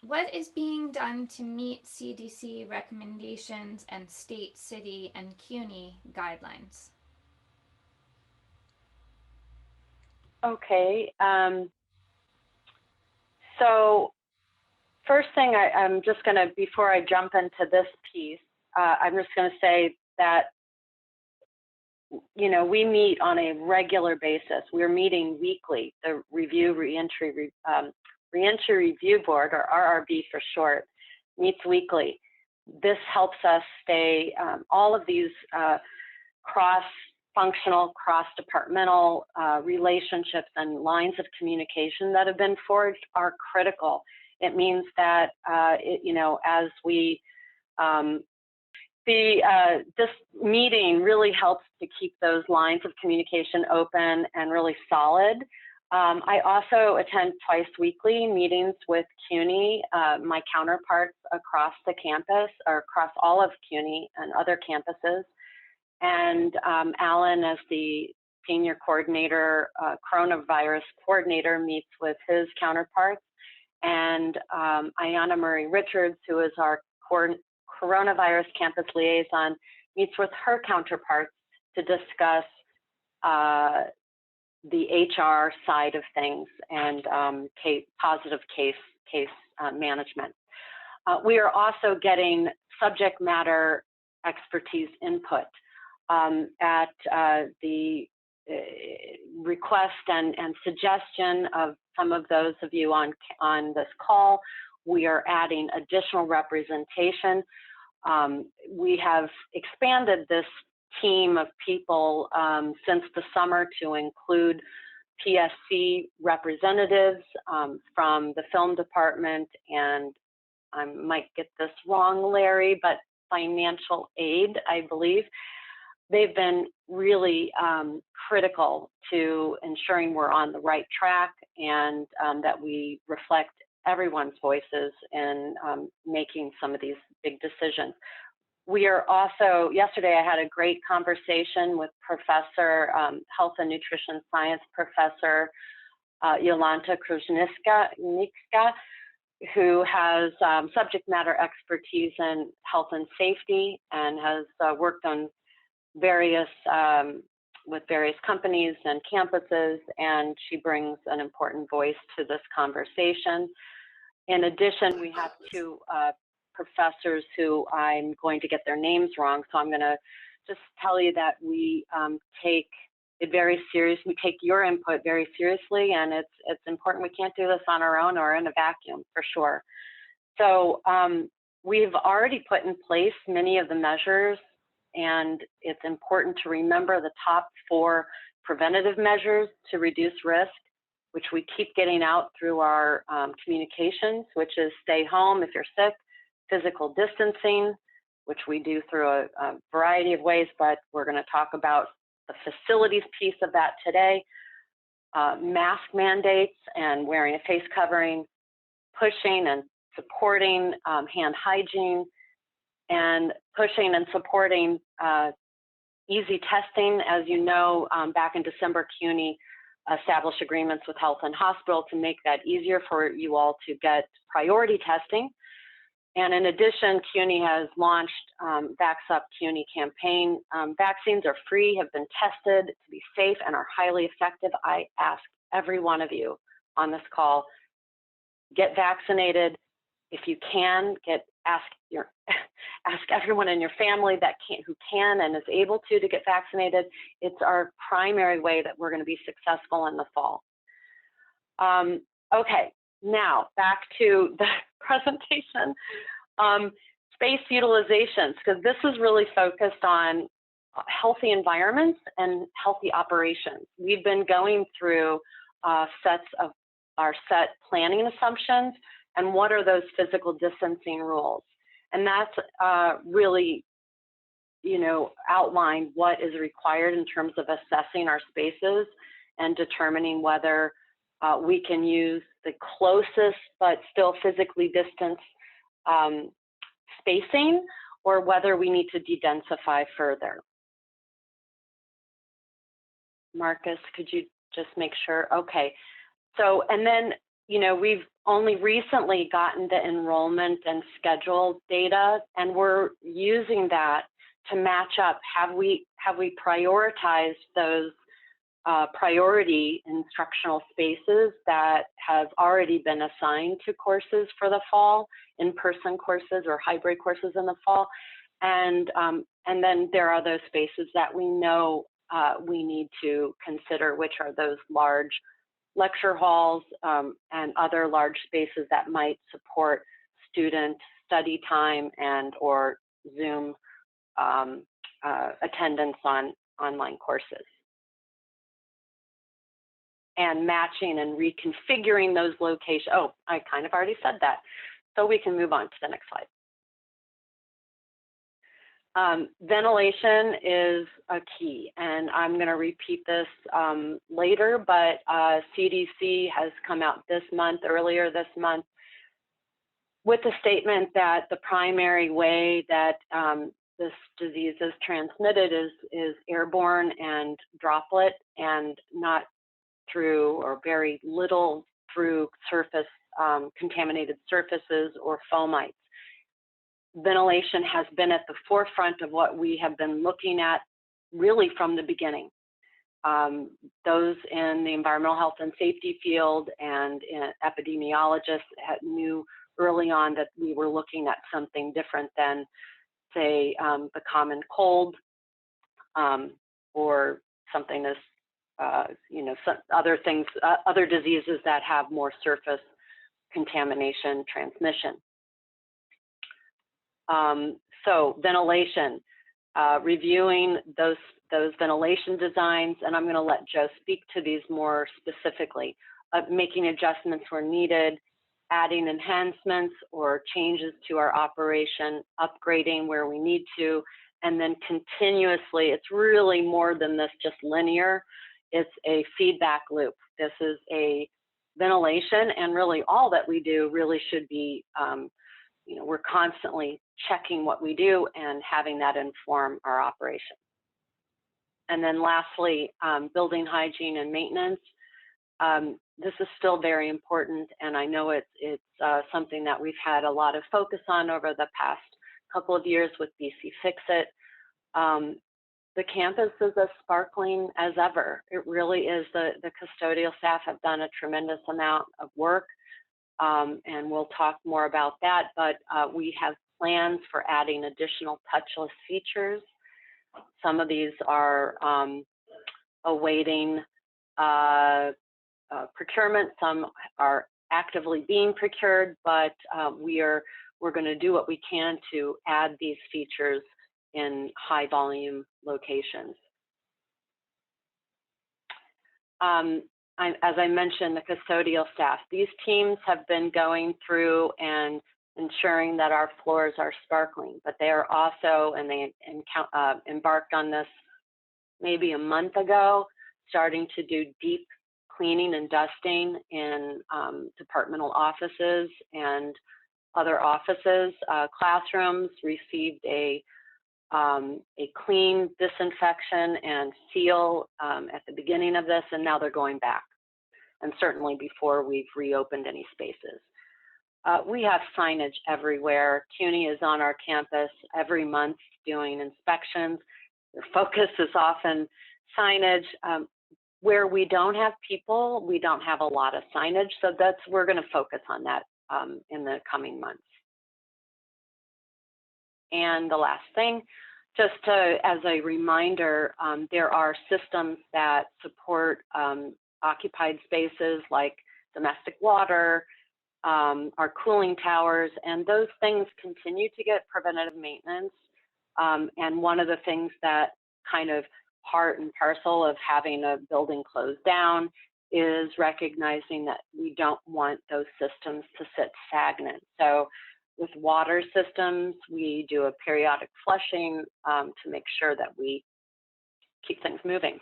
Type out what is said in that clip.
What is being done to meet CDC recommendations and state, city, and CUNY guidelines? Okay. So first thing, I'm just going to, before I jump into this piece, I'm just going to say that, you know, we meet on a regular basis. We're meeting weekly. The Reentry Review Board, or RRB for short, meets weekly. This helps us stay, all of these cross-functional, cross-departmental relationships and lines of communication that have been forged are critical. It means that, you know, as we, this meeting really helps to keep those lines of communication open and really solid. I also attend twice weekly meetings with CUNY, my counterparts across the campus, or across all of CUNY and other campuses. And Alan, as the senior coordinator, coronavirus coordinator, meets with his counterparts. And Ayana Murray Richards, who is our coronavirus campus liaison, meets with her counterparts to discuss the HR side of things and positive case management. We are also getting subject matter expertise input at the request and suggestion of some of those of you on this call. We are adding additional representation. We have expanded this team of people since the summer to include PSC representatives from the film department, and I might get this wrong, Larry, but financial aid, I believe. They've been really critical to ensuring we're on the right track and that we reflect everyone's voices in making some of these big decisions. We are also, yesterday I had a great conversation with Professor, Health and Nutrition Science Professor Jolanta Kruznicka, who has subject matter expertise in health and safety and has worked on with various companies and campuses, and she brings an important voice to this conversation. In addition, we have two professors who I'm going to get their names wrong, so I'm going to just tell you that we take it very seriously. We take your input very seriously, and it's important. We can't do this on our own or in a vacuum, for sure. So we've already put in place many of the measures, and it's important to remember the top 4 preventative measures to reduce risk, which we keep getting out through our communications, which is stay home if you're sick, physical distancing, which we do through a variety of ways, but we're going to talk about the facilities piece of that today, mask mandates and wearing a face covering, pushing and supporting hand hygiene, and pushing and supporting easy testing. As you know, back in December, CUNY established agreements with health and hospital to make that easier for you all to get priority testing. And in addition, CUNY has launched Vax Up CUNY campaign. Vaccines are free, have been tested to be safe, and are highly effective. I ask every one of you on this call, get vaccinated. If you can, ask everyone in your family who can and is able to get vaccinated. It's our primary way that we're going to be successful in the fall. Okay, now back to the presentation. Space utilizations, because this is really focused on healthy environments and healthy operations. We've been going through sets of our set planning assumptions and what are those physical distancing rules. And that's really, you know, outlined what is required in terms of assessing our spaces and determining whether we can use the closest but still physically distanced spacing, or whether we need to de-densify further. Marcus, could you just make sure? Okay. So, and then you know, we've only recently gotten the enrollment and schedule data, and we're using that to match up. Have we prioritized those priority instructional spaces that have already been assigned to courses for the fall, in-person courses or hybrid courses in the fall? And then there are those spaces that we know we need to consider, which are those large lecture halls and other large spaces that might support student study time and or Zoom attendance on online courses. And matching and reconfiguring those locations. Oh, I kind of already said that. So we can move on to the next slide. Ventilation is a key, and I'm going to repeat this later, but CDC has come out earlier this month, with the statement that the primary way that this disease is transmitted is airborne and droplet, and not through, or very little through surface, contaminated surfaces or fomites. Ventilation has been at the forefront of what we have been looking at really from the beginning. Those in the environmental health and safety field and epidemiologists knew early on that we were looking at something different than, say, the common cold or something as, you know, some other things, other diseases that have more surface contamination transmission. So ventilation, reviewing those ventilation designs, and I'm going to let Joe speak to these more specifically, making adjustments where needed, adding enhancements or changes to our operation, upgrading where we need to, and then continuously, it's really more than this just linear, it's a feedback loop. This is a ventilation, and really all that we do really should be, you know, we're constantly checking what we do and having that inform our operation. And then lastly, building hygiene and maintenance. This is still very important, and I know it's something that we've had a lot of focus on over the past couple of years with BC Fix-It. The campus is as sparkling as ever. It really is. The custodial staff have done a tremendous amount of work, and we'll talk more about that, but we have plans for adding additional touchless features. Some of these are awaiting procurement. Some are actively being procured, but we're going to do what we can to add these features in high volume locations. As I mentioned, the custodial staff, these teams have been going through and ensuring that our floors are sparkling, but they are also, and they embarked on this maybe a month ago, starting to do deep cleaning and dusting in departmental offices and other offices. Classrooms received a clean disinfection and seal at the beginning of this, and now they're going back, and certainly before we've reopened any spaces. We have signage everywhere. CUNY is on our campus every month doing inspections. Their focus is often signage. Where we don't have people, we don't have a lot of signage, so we're going to focus on that in the coming months. And the last thing, just as a reminder, there are systems that support occupied spaces like domestic water, our cooling towers, and those things continue to get preventative maintenance. And one of the things that kind of part and parcel of having a building closed down is recognizing that we don't want those systems to sit stagnant. So with water systems, we do a periodic flushing to make sure that we keep things moving.